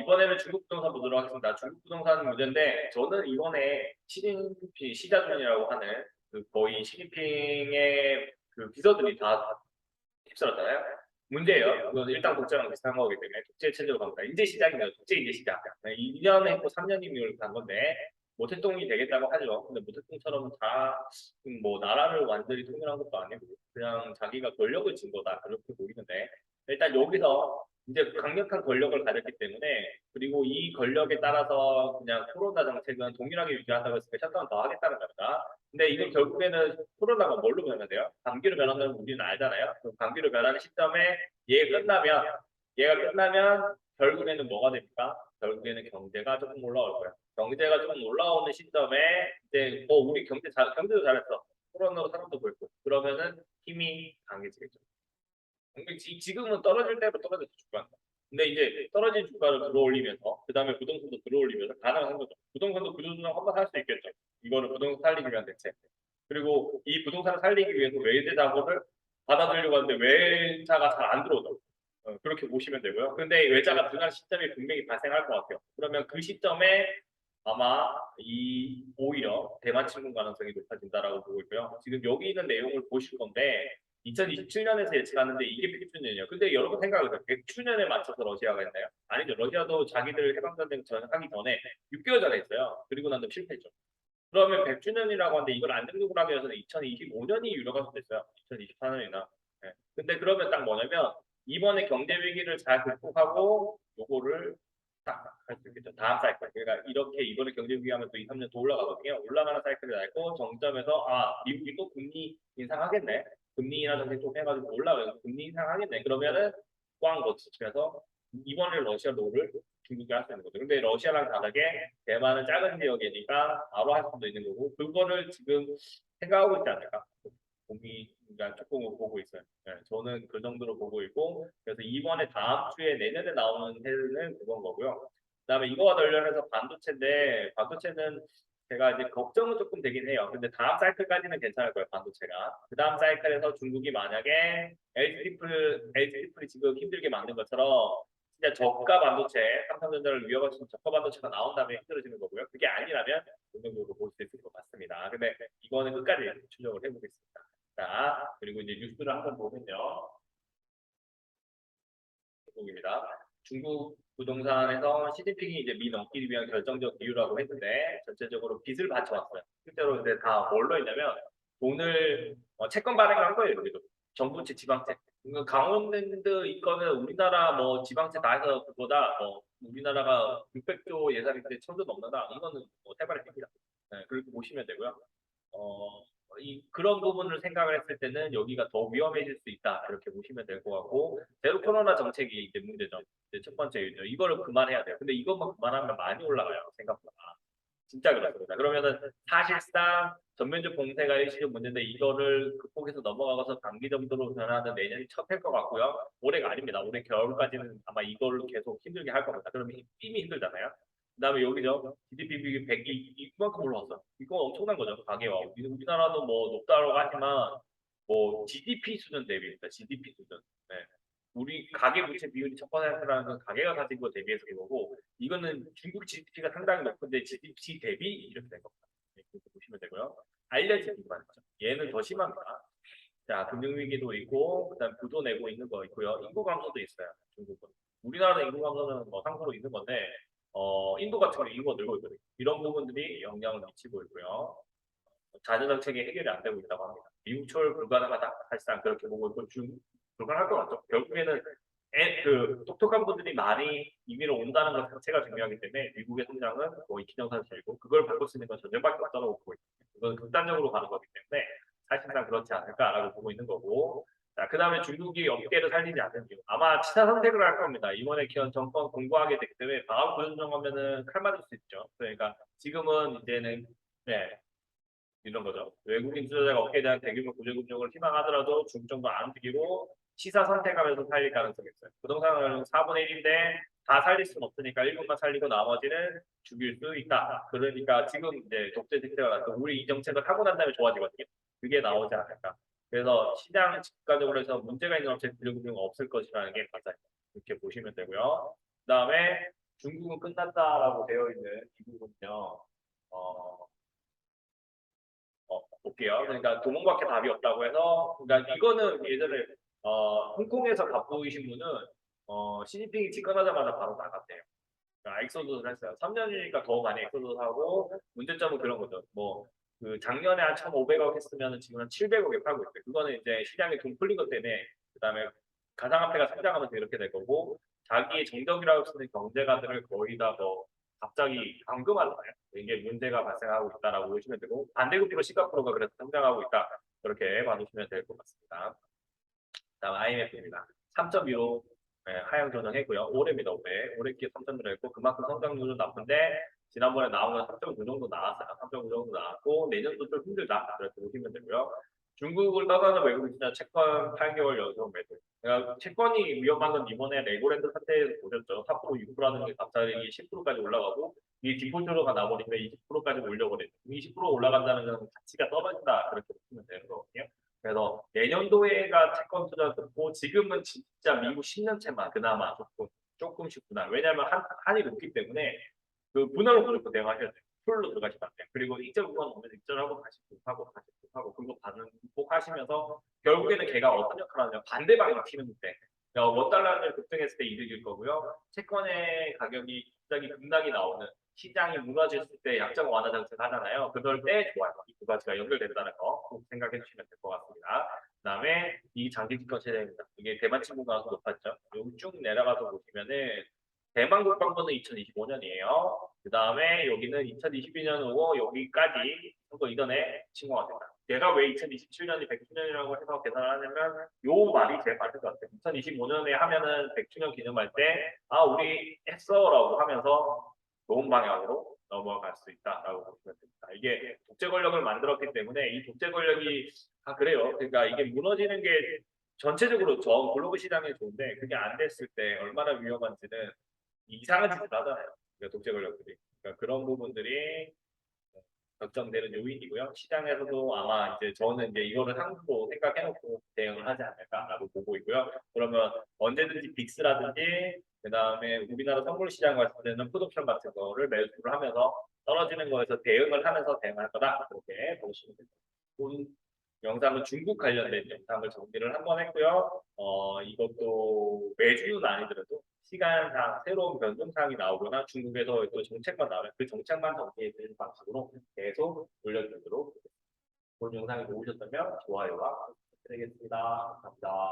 이번에는 중국 부동산 보도록 하겠습니다. 중국 부동산 문제인데 저는 이번에 시자준이라고 하는 거의 시진핑의 비서들이 다 휩쓸었잖아요. 문제예요. 이건 일당 독재랑 비슷한 거기 때문에 독재 체제로 갑니다. 이제 시작이네요. 독재 이제 시작. 네, 2년 했고 3년이면 간 건데 모택동이 되겠다고 하죠. 근데 모택동처럼 다 뭐 나라를 완전히 통일한 것도 아니고 그냥 자기가 권력을 진 거다 그렇게 보이는데 일단 여기서 이제 강력한 권력을 가졌기 때문에 그리고 이 권력에 따라서 그냥 코로나 정책은 동일하게 유지한다고 했을 때 셧다운 더 하겠다는 겁니다. 근데 이건 결국에는 코로나가 뭘로 변화돼요? 감기로 변한다는 우리는 알잖아요. 그럼 감기로 변하는 시점에 얘가 끝나면 결국에는 뭐가 됩니까? 결국에는 경제가 조금 올라올 거예요. 경제가 조금 올라오는 시점에 이제 우리 경제도 잘했어. 코로나로 사람도 벌고 그러면은 힘이 강해지겠죠. 근데 지금은 떨어질 대로 떨어져서 주가. 근데 이제 떨어진 주가를 들어올리면서 그다음에 부동산도 들어올리면서 가능한 거죠. 부동산도 구조조정 한번 할 수 있겠죠. 이거는 부동산 살리기 위한 대책. 그리고 이 부동산을 살리기 위해서 외제 자본을 받아들이려고 하는데 외자가 잘 안 들어오죠. 그렇게 보시면 되고요. 근데 외자가 들어간 시점이 분명히 발생할 것 같아요. 그러면 그 시점에 아마 오히려 대만 침공 가능성이 높아진다라고 보고 있고요. 지금 여기 있는 내용을 보실 건데 2027년에서 예측하는데 이게 100주년이에요. 근데 여러분 생각해보세요. 100주년에 맞춰서 러시아가 했나요? 아니죠. 러시아도 자기들 해방전쟁 하기 전에 6개월 전에 했어요. 그리고 난 다음 실패했죠. 그러면 100주년이라고 하는데 이걸 안정적으로 하기 위해서는 2025년이 유력할 수도 있어요. 2024년이나. 네. 근데 그러면 딱 뭐냐면 이번에 경제 위기를 잘 극복하고 요거를 딱 할 수 있겠죠. 다음 사이클. 그러니까 이렇게 이번에 경제 위기하면 또 2, 3년 더 올라가거든요. 올라가는 사이클을 밟고 정점에서 미국이 또 금리 인상하겠네. 금리 인하 정책 좀 해가지고 올라가서 금리 인상하겠네. 그러면은 꽝 거치면서 이번에 러시아 노를 중국이 할 수 있는 거죠. 근데 러시아랑 다르게 대만은 작은 지역이니까 바로 할 수도 있는 거고 그거를 지금 생각하고 있지 않을까? 그러니까 조금 보고 있어요. 네, 저는 그 정도로 보고 있고 그래서 이번에 다음 주에 내년에 나오는 해는 그건 거고요. 그다음에 이거와 관련해서 반도체인데 반도체는 제가 이제 걱정은 조금 되긴 해요. 근데 다음 사이클까지는 괜찮을 거예요, 반도체가. 그 다음 사이클에서 중국이 만약에 LT리플이 지금 힘들게 만든 것처럼 진짜 저가 반도체, 삼성전자를 위협할 수 있는 저가 반도체가 나온 다음에 힘들어지는 거고요. 그게 아니라면 긍정적으로 볼 수 있을 것 같습니다. 근데 이거는 끝까지 추적을 해보겠습니다. 자, 그리고 이제 뉴스를 한번 보면요. 중국입니다. 중국 부동산에서 시진핑이 이제 미 넘기기 위한 결정적 이유라고 했는데 전체적으로 빚을 받쳐왔어요. 실제로 이제 다 뭘로 했냐면 돈을 채권 발행을 한 거예요. 여기도 정부채, 지방채. 강원랜드 이거는 우리나라 뭐 지방채 다 해서 그거다. 우리나라가 600조 예산인데 1000조 넘는다. 이거는 세발의 깁니다. 네, 그렇게 보시면 되고요. 어, 그런 부분을 생각을 했을 때는 여기가 더 위험해질 수 있다. 이렇게 보시면 될 것 같고, 제로 코로나 정책이 이제 문제죠. 이제 첫 번째 이유죠. 이거를 그만해야 돼요. 근데 이것만 그만하면 많이 올라가요. 생각보다. 진짜 그렇습니다. 그러면은 사실상 전면적 봉쇄가 일시적 문제인데 이거를 극복해서 넘어가서 단기 정도로 변화하는 내년이 첫 할 것 같고요. 올해가 아닙니다. 올해 겨울까지는 아마 이걸로 계속 힘들게 할 겁니다. 그러면 이미 힘들잖아요. 그다음에 여기죠. GDP 100이 이만큼 올라왔어. 이거 엄청난 거죠. 가계와. 우리나라도 뭐 높다고 하지만 뭐 GDP 수준 대비입니다. GDP 수준. 네. 우리 가계 부채 비율이 1000%라는 건 가계가 가진 거 대비해서 그거고 이거는 중국 GDP가 상당히 높은데 GDP 대비 이렇게 된 겁니다. 네, 그렇게 보시면 되고요. 알려진 기반 있죠. 얘는 더 심합니다. 자, 금융위기도 있고, 그다음 부도 내고 있는 거 있고요. 인구 감소도 있어요. 중국은. 우리나라 인구 감소는 뭐 상수로 있는 건데, 인도 같은 경우 인구가 늘고 있거든요. 이런 부분들이 영향을 미치고 있고요. 자녀 정책이 해결이 안 되고 있다고 합니다. 미국 초월 불가능하다. 사실상 그렇게 보고 있고, 불가능할 것 같죠. 결국에는 똑똑한 분들이 많이 이민을 온다는 것 자체가 중요하기 때문에 미국의 성장은 거의 기정사실이고 그걸 바꿀 수 있는 건 전쟁밖에 없다고 보고 있습니다. 그건 극단적으로 가는 거기 때문에 사실상 그렇지 않을까라고 보고 있는 거고 자, 그 다음에 중국이 업계를 살리지 않는 이유 아마 치사 선택을 할 겁니다. 이번에 기현 정권 공부하게 되기 때문에 방학 부전정하면은 칼 맞을 수 있죠. 그러니까 지금은 이제는 네, 이런 거죠. 외국인 투자자가 업계에 대한 대규모 구조금융을 희망하더라도 중국 정도 안 움직이고 시사 선택하면서 살릴 가능성이 있어요. 부동산은 4분의 1인데 다 살릴 수는 없으니까 일부만 살리고 나머지는 죽일 수 있다. 그러니까 지금 이제 독재 정책을 가서 우리 이 정책을 하고 난 다음에 좋아지거든요. 그게 나오지 않을까. 그래서 시장 집가적으로 해서 문제가 있는 업체 구조금융은 없을 것이라는 게 맞아요. 이렇게 보시면 되고요. 그다음에 중국은 끝났다라고 되어 있는 이 부분은요. 볼게요. 그러니까 도몽밖에 답이 없다고 해서, 그러니까 이거는 예전에 홍콩에서 갑부이신 분은 시진핑이 집권하자마자 바로 나갔대요. 그러니까 엑소더스를 했어요. 3년이니까 더 많이 엑소더스 하고, 문제점은 그런 거죠. 뭐 그 작년에 한 1,500억 했으면 지금 한 700억에 팔고 있어요. 그거는 이제 시장에 돈 풀린 것 때문에. 그다음에 가상화폐가 성장하면서 이렇게 될 거고, 자기 정적이라고 쓰는 경제가들을 거의 다 뭐 갑자기 감금하잖아요. 이게 문제가 발생하고 있다라고 보시면 되고, 반대급부로 싱가포르가 그래서 성장하고 있다. 그렇게 봐주시면 될 것 같습니다. 다음 IMF입니다. 3.15 하향 조정했고요. 올해입니다. 올해 기에 3.1 했고, 그만큼 성장률은 나쁜데 지난번에 나온 건 3.9 정도 나왔어요. 3.9 정도 나왔고, 내년도 좀 힘들다. 그렇게 보시면 되고요. 중국을 떠나는 외국인 투자 채권 8개월 연속 매도. 그러니까 채권이 위험한 건 이번에 레고랜드 사태에서 보셨죠. 4% 6%라는 게 갑자기 10%까지 올라가고, 이 디폴트로가 나버리면 20%까지 올려버리죠. 20% 올라간다는 건 가치가 떨어진다. 그렇게 보시면 되는 거거든요. 그래서 내년도에가 채권 투자 듣고, 지금은 진짜 미국 10년채만 그나마 조금씩 분할. 왜냐하면 한이 높기 때문에 그 분할로 무조건 대응하셔야 돼요. 풀로 들어가시면 안 돼요. 그리고 익절 구간 오면 익절하고 다시 복하고 다시 복하고, 그거 반복하시면서 결국에는 걔가 어떤 역할을 하냐면 반대 방향 튀는데, 원달러를 급등했을 때 이득일 거고요. 채권의 가격이 갑자기 급락이 나오는, 시장이 무너졌을 때 약정 완화 정책 하잖아요. 그럴 때 좋아요. 이 두 가지가 연결된다는 거 꼭 생각해 주시면 될 것 같습니다. 그다음에 이 장기 집권 세대입니다. 이게 대만 친구가 높았죠. 여기 쭉 내려가서 보시면은 대만 국방부는 2025년이에요. 그 다음에 여기는 2022년 오고 여기까지 선거 이전에 친구가 된다. 내가 왜 2027년이 100주년이라고 해서 계산을 하냐면 요 말이 제일 맞는 것 같아요. 2025년에 하면은 100주년 기념할 때, 아, 우리 했어라고 하면서 좋은 방향으로 넘어갈 수 있다라고 보시면 됩니다. 이게 독재 권력을 만들었기 때문에 이 독재 권력이, 그래요. 그러니까 이게 무너지는 게 전체적으로 저 글로벌 시장에 좋은데, 그게 안 됐을 때 얼마나 위험한지는 이상한 짓을 하잖아요. 그러니까 독재 권력들이. 그러니까 그런 부분들이 걱정되는 요인이고요. 시장에서도 아마 이제 저는 이제 이거를 한국으로 생각해놓고 대응을 하지 않을까라고 보고 있고요. 그러면 언제든지 빅스라든지, 그다음에 우리나라 선물 시장 같은 데는 풋옵션 같은 거를 매수를 하면서 떨어지는 거에서 대응을 하면서 대응할 거다. 그렇게 보시면 됩니다. 본 영상은 중국 관련된 영상을 정리를 한번 했고요. 이것도 매주는 아니더라도 시간상 새로운 변동사항이 나오거나 중국에서 또 정책만 나오면 그 정책만 정리해 드리는 방식으로 계속 올려드리도록 하겠습니다. 본 영상이 좋으셨다면 좋아요와 부탁드리겠습니다. 감사합니다.